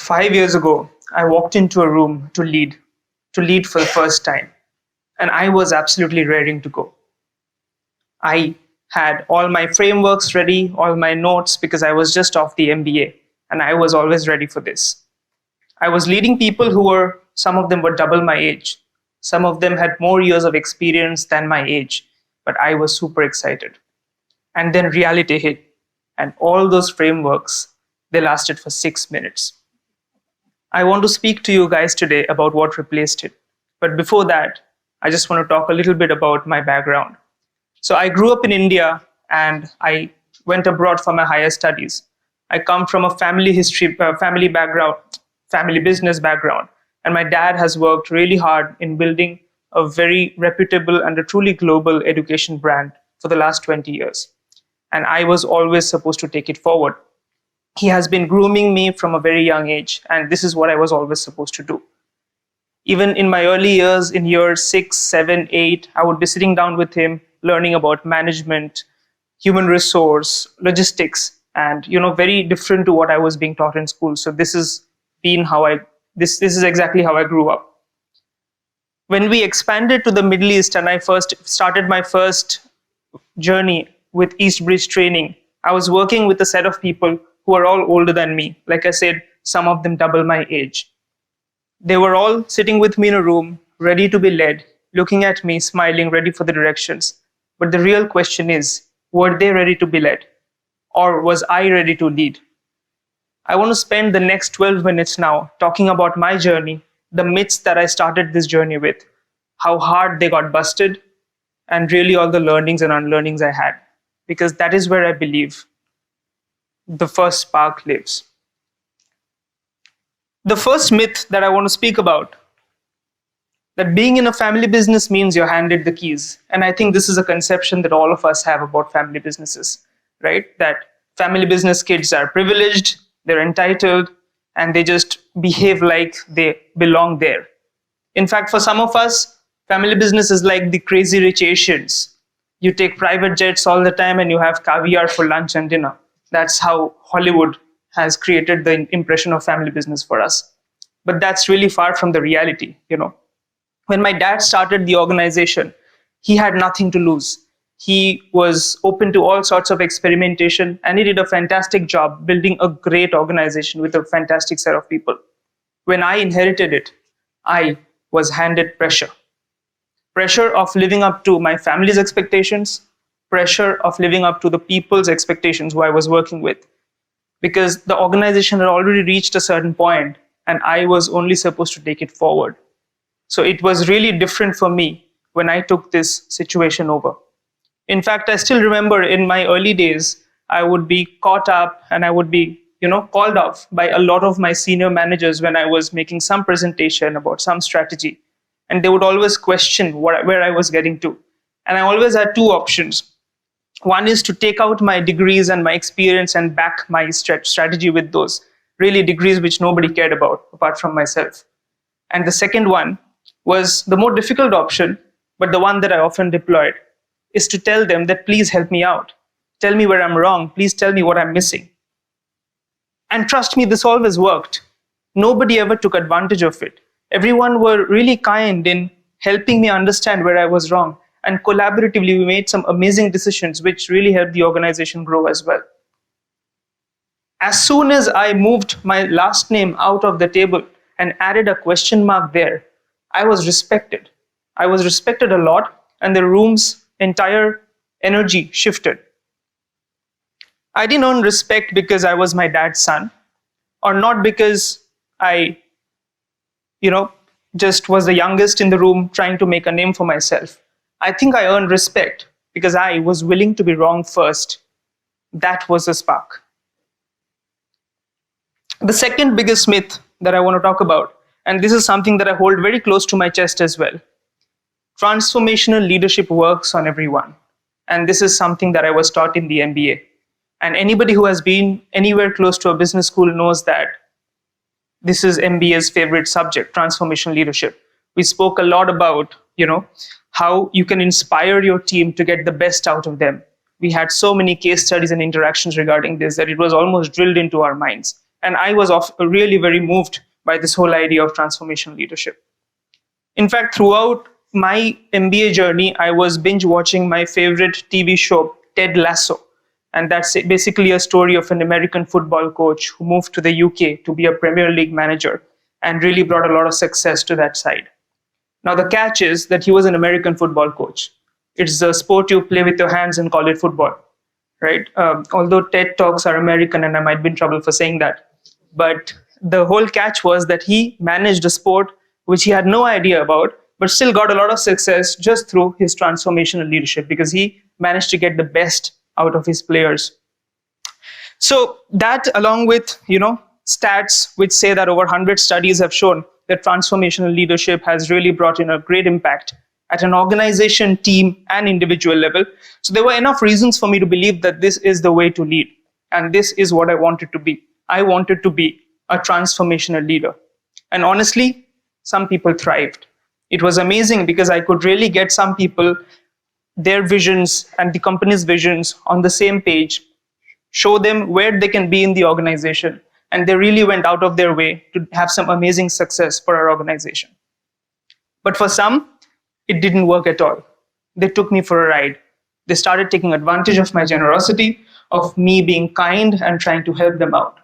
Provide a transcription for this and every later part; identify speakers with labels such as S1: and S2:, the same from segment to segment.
S1: 5 years ago, I walked into a room to lead for the first time, and I was absolutely raring to go. I had all my frameworks ready, all my notes, because I was just off the MBA, and I was always ready for this. I was leading people some of them were double my age. Some of them had more years of experience than my age, but I was super excited. And then reality hit, and all those frameworks, they lasted for 6 minutes. I want to speak to you guys today about what replaced it. But before that, I just want to talk a little bit about my background. So I grew up in India and I went abroad for my higher studies. I come from a family business background. And my dad has worked really hard in building a very reputable and a truly global education brand for the last 20 years. And I was always supposed to take it forward. He has been grooming me from a very young age, and this is what I was always supposed to do. Even in my early years, in years 6, 7, 8, I would be sitting down with him, learning about management, human resource, logistics, and very different to what I was being taught in school. So this is exactly how I grew up. When we expanded to the Middle East and I first started my first journey with East Bridge training, I was working with a set of people who are all older than me. Like I said, some of them double my age. They were all sitting with me in a room, ready to be led, looking at me, smiling, ready for the directions. But the real question is, were they ready to be led? Or was I ready to lead? I want to spend the next 12 minutes now talking about my journey, the myths that I started this journey with, how hard they got busted, and really all the learnings and unlearnings I had. Because that is where I believe the first spark lives. The first myth that I want to speak about, that being in a family business means you're handed the keys. And I think this is a conception that all of us have about family businesses, right? That family business kids are privileged, they're entitled, and they just behave like they belong there. In fact, for some of us, family business is like the crazy rich Asians. You take private jets all the time and you have caviar for lunch and dinner. That's how Hollywood has created the impression of family business for us. But that's really far from the reality. When my dad started the organization, he had nothing to lose. He was open to all sorts of experimentation, and he did a fantastic job building a great organization with a fantastic set of people. When I inherited it, I was handed pressure. Pressure of living up to my family's expectations, pressure of living up to the people's expectations who I was working with. Because the organization had already reached a certain point, and I was only supposed to take it forward. So it was really different for me when I took this situation over. In fact, I still remember in my early days, I would be caught up and I would be, called off by a lot of my senior managers when I was making some presentation about some strategy. And they would always question where I was getting to. And I always had two options. One is to take out my degrees and my experience and back my strategy with those really degrees which nobody cared about apart from myself. And the second one was the more difficult option, but the one that I often deployed, is to tell them that please help me out. Tell me where I'm wrong. Please tell me what I'm missing. And trust me, this always worked. Nobody ever took advantage of it. Everyone were really kind in helping me understand where I was wrong. And collaboratively, we made some amazing decisions which really helped the organization grow as well. As soon as I moved my last name out of the table and added a question mark there, I was respected. I was respected a lot, and the room's entire energy shifted. I didn't earn respect because I was my dad's son, or not because I, just was the youngest in the room trying to make a name for myself. I think I earned respect because I was willing to be wrong first. That was a spark. The second biggest myth that I want to talk about, and this is something that I hold very close to my chest as well. Transformational leadership works on everyone. And this is something that I was taught in the MBA. And anybody who has been anywhere close to a business school knows that this is MBA's favorite subject, transformational leadership. We spoke a lot about, how you can inspire your team to get the best out of them. We had so many case studies and interactions regarding this that it was almost drilled into our minds. And I was really very moved by this whole idea of transformational leadership. In fact, throughout my MBA journey, I was binge watching my favorite TV show, Ted Lasso. And that's basically a story of an American football coach who moved to the UK to be a Premier League manager and really brought a lot of success to that side. Now, the catch is that he was an American football coach. It's a sport you play with your hands and call it football, right? Although TED Talks are American, and I might be in trouble for saying that. But the whole catch was that he managed a sport which he had no idea about, but still got a lot of success just through his transformational leadership, because he managed to get the best out of his players. So that, along with stats which say that over 100 studies have shown that transformational leadership has really brought in a great impact at an organization, team, and individual level. So there were enough reasons for me to believe that this is the way to lead, and this is what I wanted to be. I wanted to be a transformational leader. And honestly, some people thrived. It was amazing because I could really get some people, their visions and the company's visions on the same page, show them where they can be in the organization, and they really went out of their way to have some amazing success for our organization. But for some, it didn't work at all. They took me for a ride. They started taking advantage of my generosity, of me being kind and trying to help them out.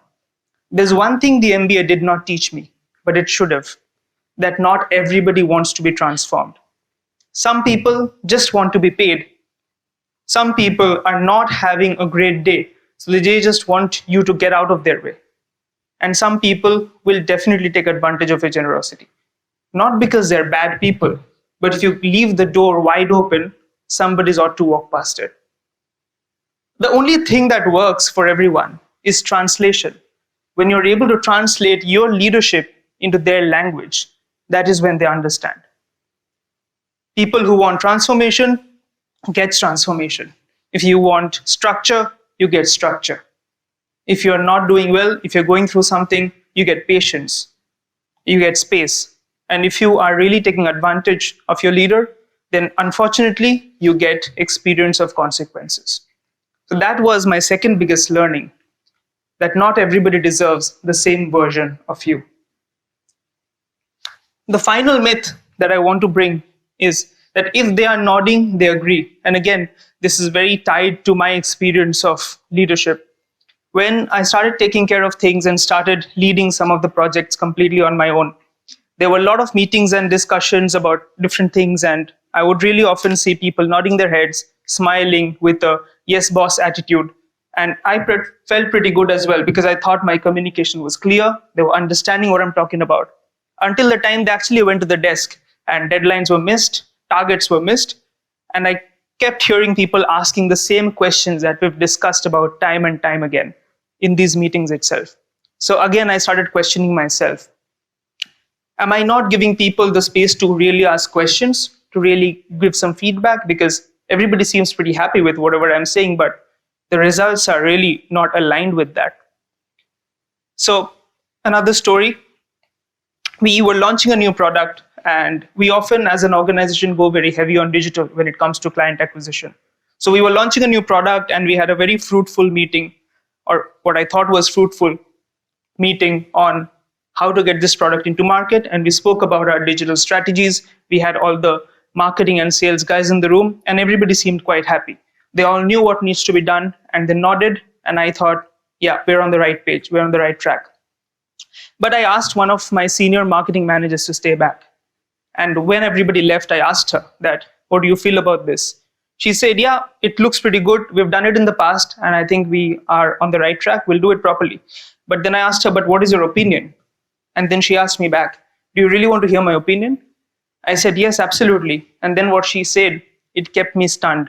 S1: There's one thing the MBA did not teach me, but it should have, that not everybody wants to be transformed. Some people just want to be paid. Some people are not having a great day, so they just want you to get out of their way. And some people will definitely take advantage of your generosity. Not because they're bad people, but if you leave the door wide open, somebody's ought to walk past it. The only thing that works for everyone is translation. When you're able to translate your leadership into their language, that is when they understand. People who want transformation gets transformation. If you want structure, you get structure. If you're not doing well, if you're going through something, you get patience, you get space. And if you are really taking advantage of your leader, then unfortunately, you get experience of consequences. So that was my second biggest learning, that not everybody deserves the same version of you. The final myth that I want to bring is that if they are nodding, they agree. And again, this is very tied to my experience of leadership. When I started taking care of things and started leading some of the projects completely on my own, there were a lot of meetings and discussions about different things, and I would really often see people nodding their heads, smiling with a yes boss attitude. And I felt pretty good as well, because I thought my communication was clear, they were understanding what I'm talking about. Until the time they actually went to the desk and deadlines were missed, targets were missed, and I kept hearing people asking the same questions that we've discussed about time and time again in these meetings itself. So again, I started questioning myself. Am I not giving people the space to really ask questions, to really give some feedback? Because everybody seems pretty happy with whatever I'm saying, but the results are really not aligned with that. So another story, we were launching a new product, and we often as an organization go very heavy on digital when it comes to client acquisition. So we were launching a new product, and we had a very fruitful meeting, or what I thought was fruitful meeting, on how to get this product into market. And we spoke about our digital strategies. We had all the marketing and sales guys in the room, and everybody seemed quite happy. They all knew what needs to be done, and they nodded. And I thought, yeah, we're on the right page. We're on the right track. But I asked one of my senior marketing managers to stay back. And when everybody left, I asked her that, what do you feel about this? She said, yeah, it looks pretty good. We've done it in the past, and I think we are on the right track. We'll do it properly. But then I asked her, but what is your opinion? And then she asked me back, do you really want to hear my opinion? I said, yes, absolutely. And then what she said, it kept me stunned.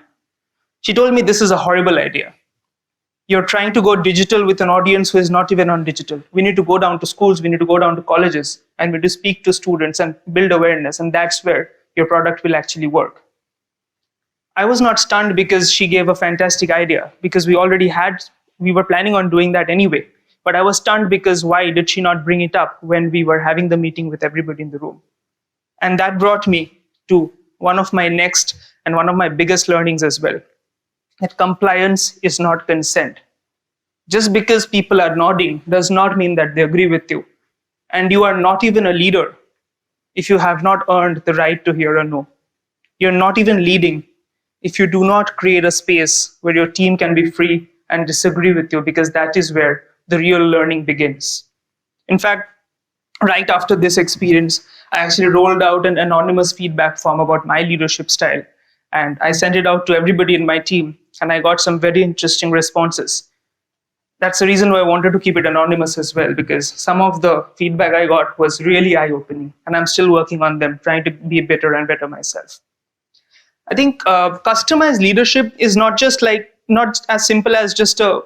S1: She told me, this is a horrible idea. You're trying to go digital with an audience who is not even on digital. We need to go down to schools, we need to go down to colleges, and we need to speak to students and build awareness. And that's where your product will actually work. I was not stunned because she gave a fantastic idea, because we were planning on doing that anyway. But I was stunned because why did she not bring it up when we were having the meeting with everybody in the room? And that brought me to one of my next and one of my biggest learnings as well, that compliance is not consent. Just because people are nodding does not mean that they agree with you. And you are not even a leader if you have not earned the right to hear a no. You're not even leading if you do not create a space where your team can be free and disagree with you, because that is where the real learning begins. In fact, right after this experience, I actually rolled out an anonymous feedback form about my leadership style. And I sent it out to everybody in my team, and I got some very interesting responses. That's the reason why I wanted to keep it anonymous as well, because some of the feedback I got was really eye-opening, and I'm still working on them, trying to be better and better myself. I think customized leadership is not as simple as just a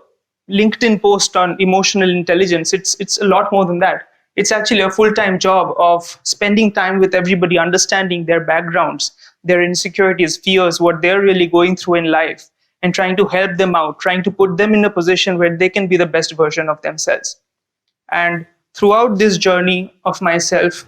S1: LinkedIn post on emotional intelligence. It's a lot more than that. It's actually a full-time job of spending time with everybody, understanding their backgrounds, their insecurities, fears, what they're really going through in life, and trying to help them out, trying to put them in a position where they can be the best version of themselves. And throughout this journey of myself,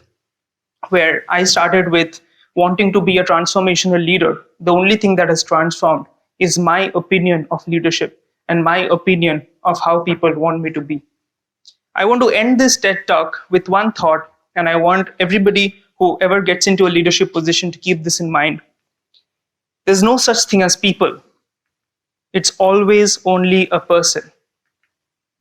S1: where I started with wanting to be a transformational leader, the only thing that has transformed is my opinion of leadership and my opinion of how people want me to be. I want to end this TED Talk with one thought, and I want everybody who ever gets into a leadership position to keep this in mind. There's no such thing as people. It's always only a person.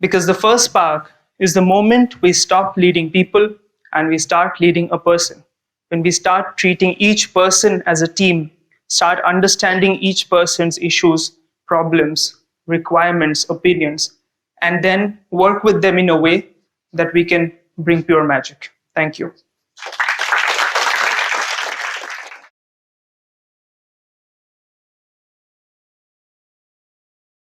S1: Because the first spark is the moment we stop leading people and we start leading a person. When we start treating each person as a team, start understanding each person's issues, problems, requirements, opinions, and then work with them in a way that we can bring pure magic. Thank you.